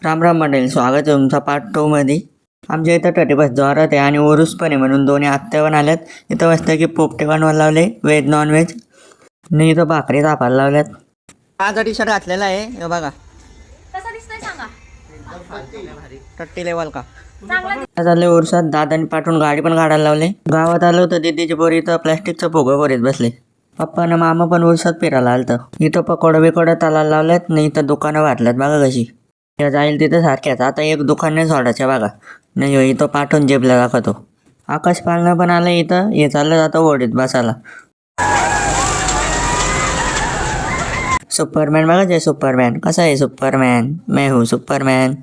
राम राम मंडळी, स्वागत आहे तुमचा पार्ट 2 मध्ये. आमच्या इथं 31 जोरात आहे आणि उरूस पण आहे म्हणून दोन्ही आत्या पण आल्यात. इथं मस्त की पोपटे बनवायला लावले, व्हेज नॉन व्हेज. आणि इथं भाकरी तापायला लावल्यात. माझा टी शर्ट घातलेला आहे, हे बघा. कसा दिसतोय सांगा. टट्टी लेवल का चांगला झाले उरसात दादानी पाठवून गाडी पण काढायला लावले. गावात आलो तर दीदीची पोरी इथं प्लॅस्टिकचं पोगं करीत बसले. पप्पा आणि मामा पण उरसात फिरायला आलतं. इथं पकोडं बिकोडं तालायला लावल्यात. नाही इथं दुकानं वाटल्यात बघा कशी. या जाईल तिथं सारख्याच. आता एक दुकान नाही सोडायचं बघा. नाही हो, इथं पाठवून जेबला दाखवतो. आकाश पाळणं पण आलं इथं. हे चाललं जातं ओढीत बसायला. सुपरमॅन बघा जे सुपरमॅन कसा आहे. सुपरमॅन मैं हूँ सुपरमॅन.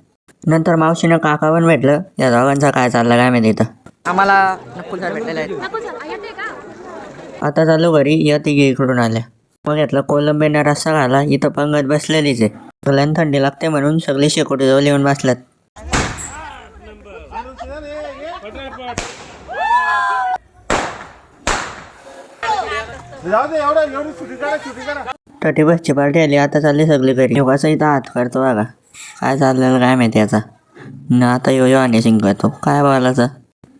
नंतर मावशीनं काका पण भेटलं. या दोघांचा काय चाललं काय माहिती इथं. आम्हाला नकुल सर भेटलेला आहे. नको सर येते का. आता चालू घरी या तिघी इकडून आल्या. मग घेतला कोलंबीने रस्सा घाला. इथं पंगत बसलेलीच आहे. तुला थंडी लागते म्हणून सगळे शेकोटी जवळ येऊन बसल्यात. टटी बसची पार्टी आली. आता चालली सगळी घरी. कसं इथं हात करतो बघा. काय चाललेलं काय माहिती याचा. न आता यो आणि सिंग करतो. काय बोलायचं.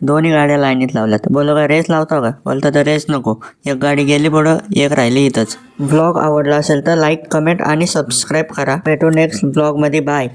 दोन्ही गाड्या लाईनीत लावल्यात. बोलो का रेस लावतो का. बोलतो तर रेस नको. एक गाडी गेली पुढं, एक राहिली इथंच. व्लॉग आवडला असेल तर लाईक, कमेंट आणि सबस्क्राईब करा. भेटू नेक्स्ट व्लॉगमध्ये. बाय.